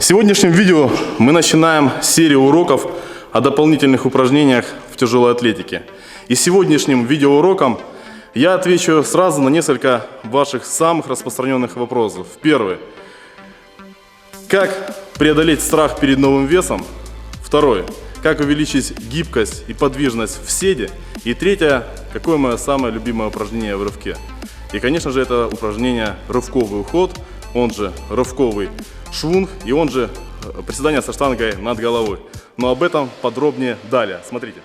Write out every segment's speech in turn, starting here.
сегодняшнем видео мы начинаем серию уроков о дополнительных упражнениях в тяжелой атлетике. И сегодняшним видеоуроком я отвечу сразу на несколько ваших самых распространенных вопросов. Первый. Как преодолеть страх перед новым весом? Второй. Как увеличить гибкость и подвижность в седе? И третье. Какое мое самое любимое упражнение в рывке? И, конечно же, это упражнение рывковый уход, он же рывковый швунг и он же приседание со штангой над головой. Но об этом подробнее далее. Смотрите.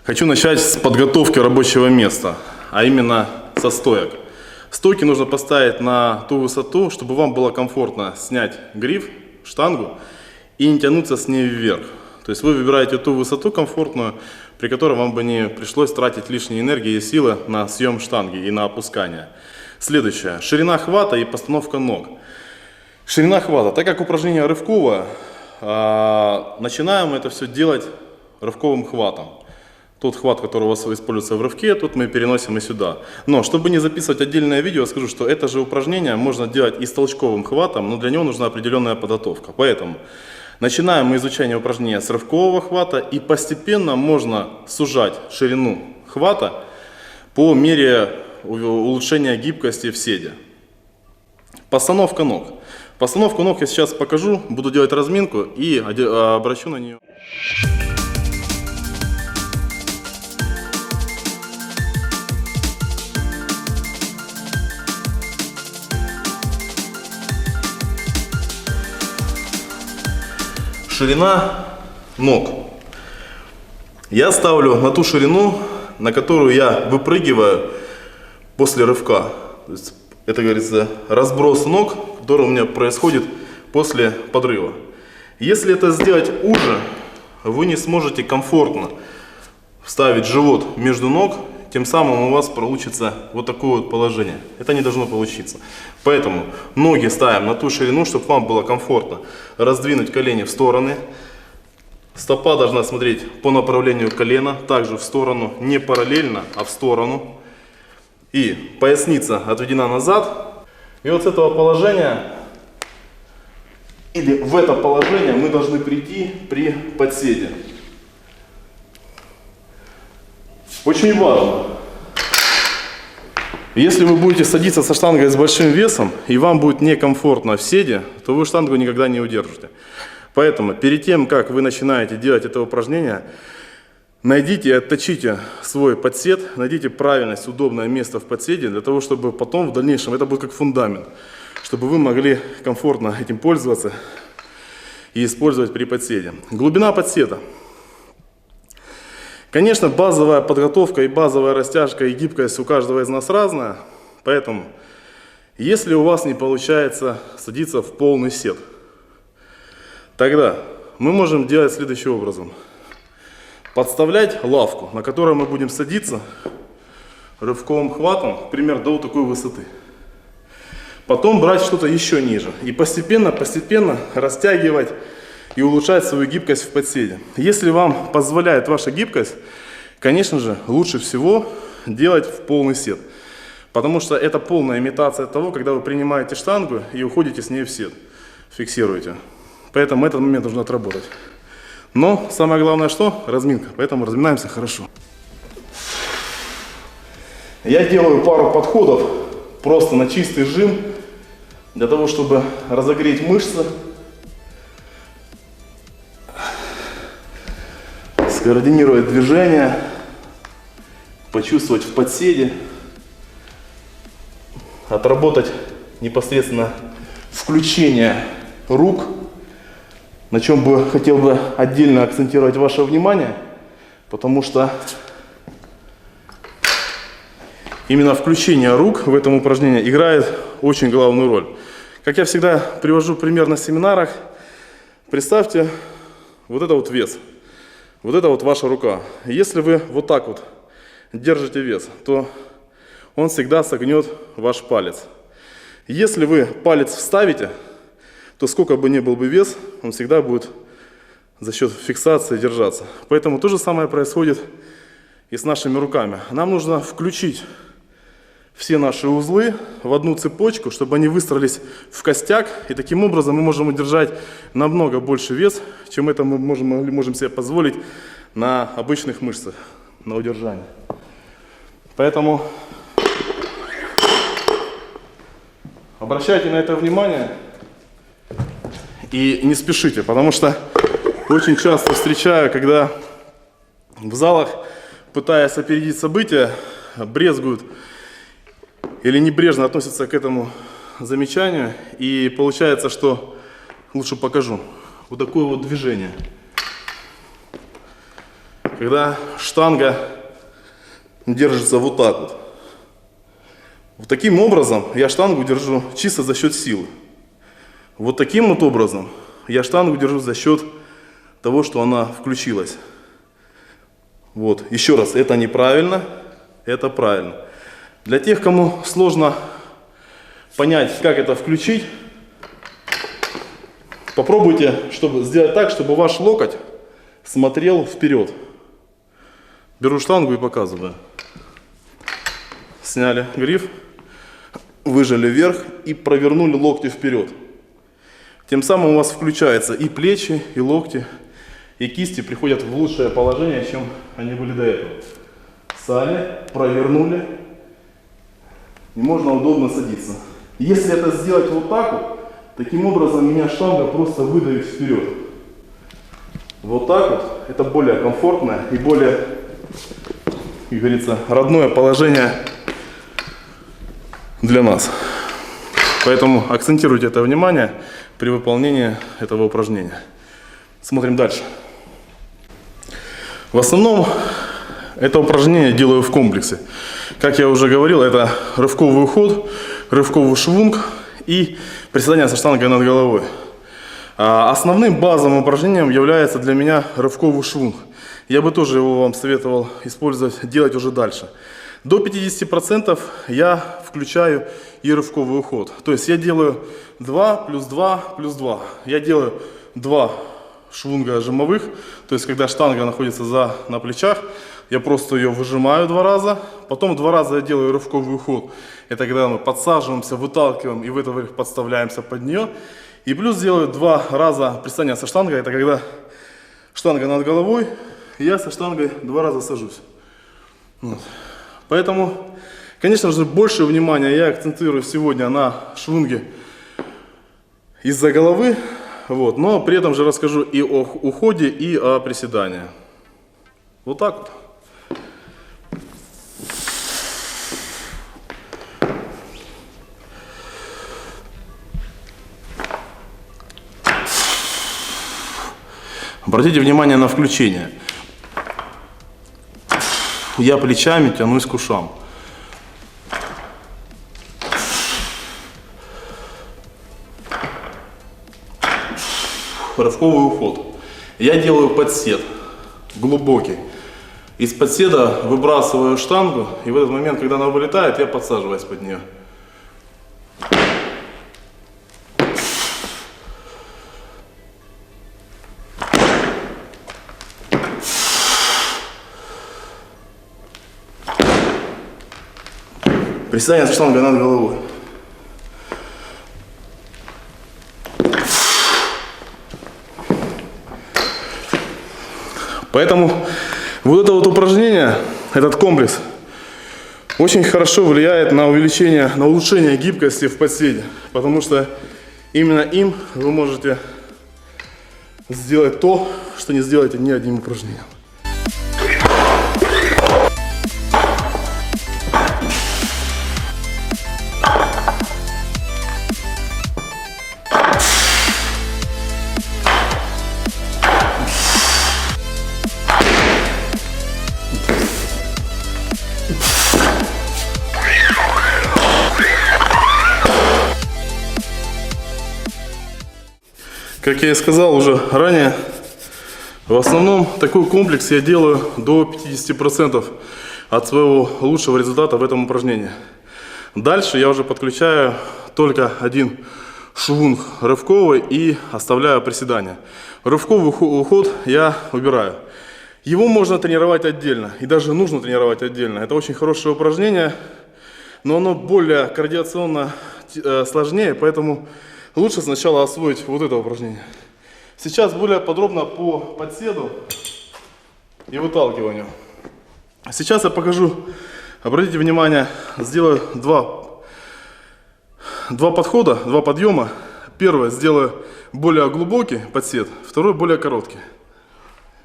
Хочу начать с подготовки рабочего места, а именно со стоек. Стойки нужно поставить на ту высоту, чтобы вам было комфортно снять гриф, штангу и не тянуться с ней вверх. То есть вы выбираете ту высоту комфортную, при которой вам бы не пришлось тратить лишней энергии и силы на съем штанги и на опускание. Следующее. Ширина хвата и постановка ног. Ширина хвата. Так как упражнение рывковое, начинаем мы это все делать рывковым хватом. Тот хват, который у вас используется в рывке, тут мы переносим и сюда. Но, чтобы не записывать отдельное видео, скажу, что это же упражнение можно делать и с толчковым хватом, но для него нужна определенная подготовка. Поэтому начинаем мы изучение упражнения с рывкового хвата и постепенно можно сужать ширину хвата по мере улучшения гибкости в седе. Постановка ног. Постановку ног я сейчас покажу, буду делать разминку и обращу на нее. Ширина ног. Я ставлю на ту ширину, на которую я выпрыгиваю после рывка. То есть, это, говорится, разброс ног, который у меня происходит после подрыва. Если это сделать уже, вы не сможете комфортно вставить живот между ног, тем самым у вас получится вот такое вот положение. Это не должно получиться. Поэтому ноги ставим на ту ширину, чтобы вам было комфортно раздвинуть колени в стороны. Стопа должна смотреть по направлению колена, также в сторону, не параллельно, а в сторону. И поясница отведена назад. И вот с этого положения, или в это положение мы должны прийти при подседе. Очень важно, если вы будете садиться со штангой с большим весом и вам будет некомфортно в седе, то вы штангу никогда не удержите. Поэтому перед тем, как вы начинаете делать это упражнение, найдите и отточите свой подсед, найдите правильность, удобное место в подседе, для того, чтобы потом в дальнейшем это будет как фундамент, чтобы вы могли комфортно этим пользоваться и использовать при подседе. Глубина подседа. Конечно, базовая подготовка и базовая растяжка и гибкость у каждого из нас разная, поэтому, если у вас не получается садиться в полный сет, тогда мы можем делать следующим образом. Подставлять лавку, на которой мы будем садиться рывковым хватом, например, до вот такой высоты. Потом брать что-то еще ниже и постепенно растягивать и улучшать свою гибкость в подседе. Если вам позволяет ваша гибкость, конечно же, лучше всего делать в полный сет. Потому что это полная имитация того, когда вы принимаете штангу и уходите с ней в сет. Фиксируете. Поэтому этот момент нужно отработать. Но самое главное что? Разминка. Поэтому разминаемся хорошо. Я делаю пару подходов просто на чистый жим, для того, чтобы разогреть мышцы. Скоординировать движение, почувствовать в подседе, отработать непосредственно включение рук, на чем бы хотел бы отдельно акцентировать ваше внимание, потому что именно включение рук в этом упражнении играет очень главную роль. Как я всегда привожу пример на семинарах, представьте вот это вот вес. Вот это вот ваша рука. Если вы вот так вот держите вес, то он всегда согнет ваш палец. Если вы палец вставите, то сколько бы ни был бы вес, он всегда будет за счет фиксации держаться. Поэтому то же самое происходит и с нашими руками. Нам нужно включить все наши узлы в одну цепочку, чтобы они выстроились в костяк. И таким образом мы можем удержать намного больше вес, чем это мы можем себе позволить на обычных мышцах, на удержании. Поэтому обращайте на это внимание и не спешите, потому что очень часто встречаю, когда в залах, пытаясь опередить события, брезгуют или небрежно относятся к этому замечанию, и получается, что лучше покажу. Вот такое вот движение. Когда штанга держится вот так вот. Вот таким образом я штангу держу чисто за счет силы. Вот таким вот образом я штангу держу за счет того, что она включилась. Вот, еще раз, это неправильно, это правильно. Для тех, кому сложно понять, как это включить, попробуйте сделать так, чтобы ваш локоть смотрел вперед. Беру штангу и показываю. Сняли гриф, выжали вверх и провернули локти вперед. Тем самым у вас включаются и плечи, и локти, и кисти приходят в лучшее положение, чем они были до этого. Встали, провернули, и можно удобно садиться. Если это сделать вот так вот, таким образом меня штанга просто выдавит вперед. Вот так вот, это более комфортное и более, как говорится, родное положение для нас. Поэтому акцентируйте это внимание при выполнении этого упражнения. Смотрим дальше. В основном это упражнение делаю в комплексе. Как я уже говорил, это рывковый уход, рывковый швунг и приседания со штангой над головой. Основным базовым упражнением является для меня рывковый швунг. Я бы тоже его вам советовал использовать, делать уже дальше. До 50% я включаю и рывковый уход. То есть я делаю 2 плюс 2 плюс 2. Я делаю 2 швунга жимовых, то есть когда штанга находится на плечах, я просто ее выжимаю 2 раза, потом 2 раза я делаю рывковый уход. Это когда мы подсаживаемся, выталкиваем и в это время подставляемся под нее. И плюс делаю 2 раза приседания со штангой, это когда штанга над головой, и я со штангой 2 раза сажусь. Вот. Поэтому, конечно же, больше внимания я акцентирую сегодня на швунге из-за головы. Вот, но при этом же расскажу и о уходе, и о приседании. Вот так вот. Обратите внимание на включение. Я плечами тянусь к ушам. Рывковый уход. Я делаю подсед, глубокий. Из подседа выбрасываю штангу, и в этот момент, когда она вылетает, я подсаживаюсь под нее. Приседание со штангой над головой. Поэтому вот это вот упражнение, этот комплекс, очень хорошо влияет на улучшение гибкости в подседе. Потому что именно им вы можете сделать то, что не сделаете ни одним упражнением. Как я и сказал уже ранее, в основном такой комплекс я делаю до 50% от своего лучшего результата в этом упражнении. Дальше я уже подключаю только один швунг рывковый и оставляю приседания. Рывковый уход я убираю. Его можно тренировать отдельно, и даже нужно тренировать отдельно. Это очень хорошее упражнение, но оно более координационно сложнее, поэтому лучше сначала освоить вот это упражнение. Сейчас более подробно по подседу и выталкиванию. Сейчас я покажу, обратите внимание, сделаю два подхода, два подъема. Первый сделаю более глубокий подсед, второй более короткий.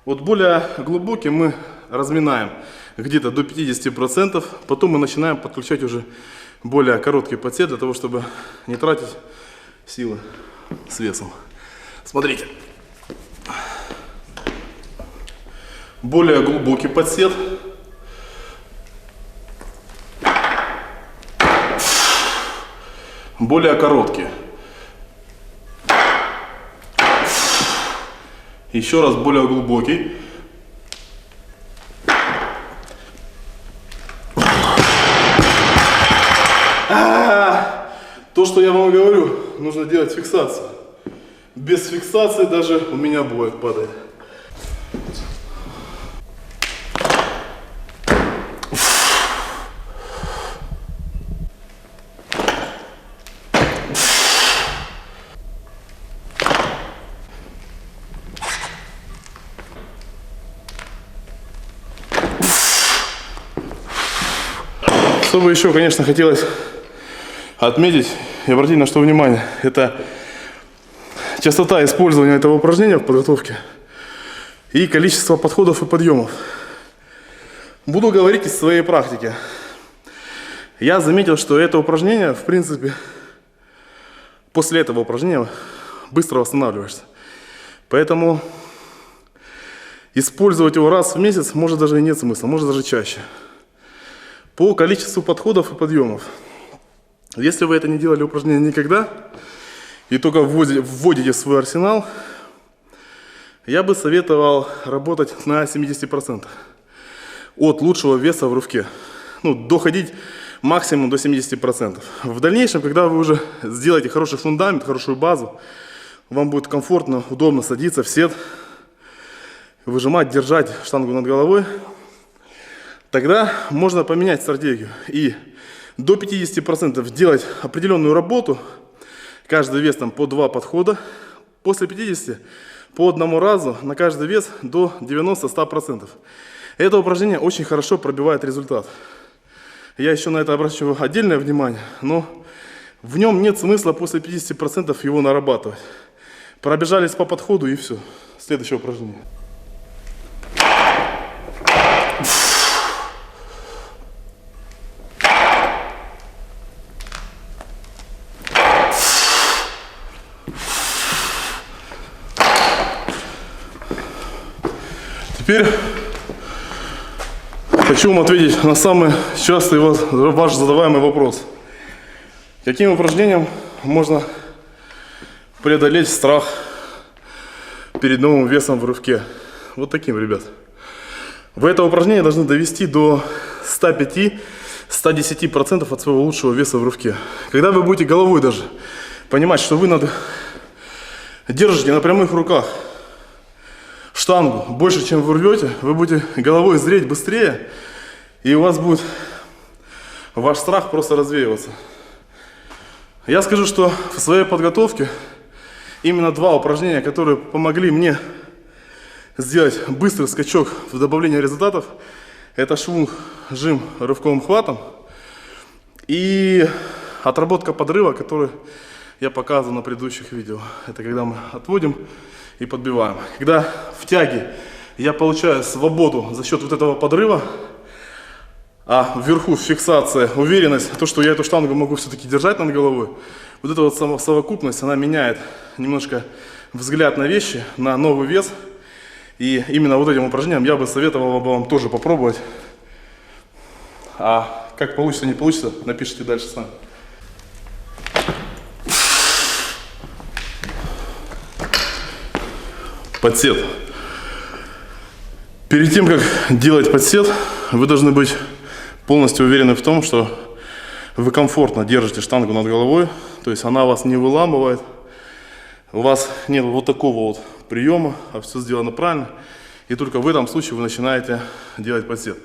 Вот более глубокий мы разминаем где-то до 50%, потом мы начинаем подключать уже более короткий подсед, для того, чтобы не тратить силы с весом. Смотрите. Более глубокий подсед. Более короткий. Еще раз более глубокий. То, что я вам говорю, нужно делать фиксацию. Без фиксации даже у меня бывает падает. Что бы еще, конечно, хотелось отметить и обратить на что внимание, это частота использования этого упражнения в подготовке и количество подходов и подъемов. Буду говорить из своей практики. Я заметил, что это упражнение, в принципе, после этого упражнения быстро восстанавливаешься. Поэтому использовать его раз в месяц может даже и нет смысла, может даже чаще. По количеству подходов и подъемов. Если вы это не делали упражнение никогда и только вводите в свой арсенал, я бы советовал работать на 70% от лучшего веса в рывке. Ну, доходить максимум до 70%. В дальнейшем, когда вы уже сделаете хороший фундамент, хорошую базу, вам будет комфортно, удобно садиться в сет, выжимать, держать штангу над головой, тогда можно поменять стратегию и до 50% делать определенную работу, каждый вес там по 2 подхода, после 50 по одному разу на каждый вес до 90-100%. Это упражнение очень хорошо пробивает результат. Я еще на это обращу отдельное внимание, но в нем нет смысла после 50% его нарабатывать. Пробежались по подходу и все. Следующее упражнение. Теперь хочу вам ответить на самый частый ваш задаваемый вопрос. Каким упражнением можно преодолеть страх перед новым весом в рывке? Вот таким, ребят. Вы это упражнение должны довести до 105-110% от своего лучшего веса в рывке. Когда вы будете головой даже понимать, что вы держите на прямых руках штангу больше, чем вы рвете, вы будете головой зреть быстрее, и у вас будет ваш страх просто развеиваться. Я скажу, что в своей подготовке именно 2 упражнения, которые помогли мне сделать быстрый скачок в добавлении результатов, это швунг, жим рывковым хватом и отработка подрыва, который я показывал на предыдущих видео. Это когда мы отводим и подбиваем. Когда в тяге я получаю свободу за счет вот этого подрыва, а вверху фиксация, уверенность, то, что я эту штангу могу все-таки держать над головой, вот эта вот совокупность, она меняет немножко взгляд на вещи, на новый вес. И именно вот этим упражнением я бы советовал вам тоже попробовать. А как получится, не получится, напишите дальше сами. Подсед. Перед тем, как делать подсед, вы должны быть полностью уверены в том, что вы комфортно держите штангу над головой, То есть она вас не выламывает. У вас нет вот такого вот приема, а все сделано правильно. И только в этом случае вы начинаете делать подсед.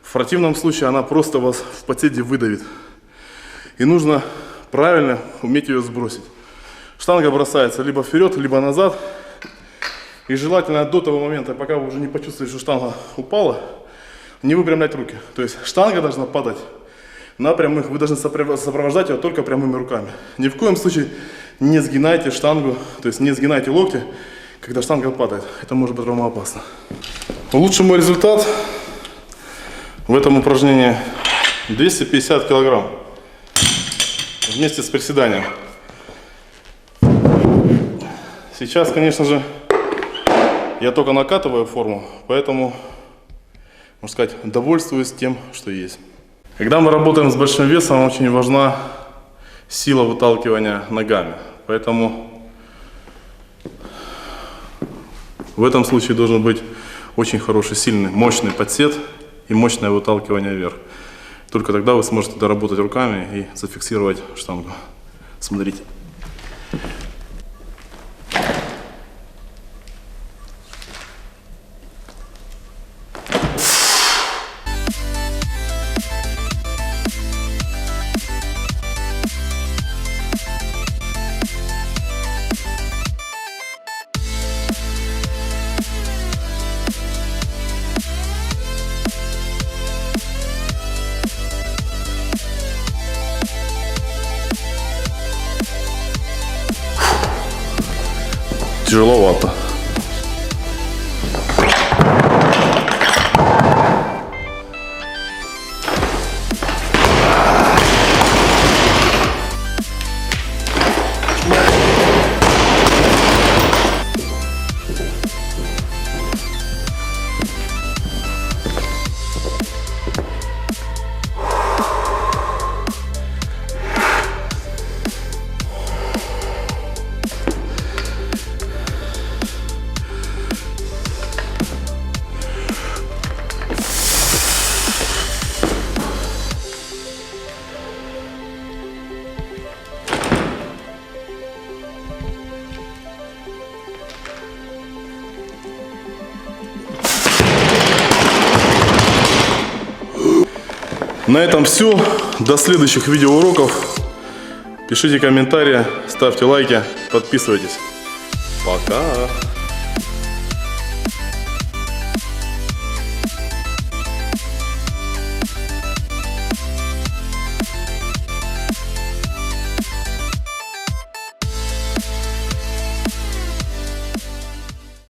В противном случае она просто вас в подседе выдавит. И нужно правильно уметь ее сбросить. Штанга бросается либо вперед, либо назад. И желательно до того момента, пока вы уже не почувствуете, что штанга упала, не выпрямлять руки. То есть штанга должна падать на прямых. Вы должны сопровождать ее только прямыми руками. Ни в коем случае не сгинайте штангу, то есть не сгинайте локти, когда штанга падает. Это может быть травмоопасно. Лучший мой результат в этом упражнении 250 килограмм вместе с приседанием. Сейчас, конечно же, я только накатываю форму, поэтому, можно сказать, довольствуюсь тем, что есть. Когда мы работаем с большим весом, очень важна сила выталкивания ногами. Поэтому в этом случае должен быть очень хороший, сильный, мощный подсед и мощное выталкивание вверх. Только тогда вы сможете доработать руками и зафиксировать штангу. Смотрите. Тяжеловато. На этом все. До следующих видеоуроков. Пишите комментарии, ставьте лайки, подписывайтесь. Пока!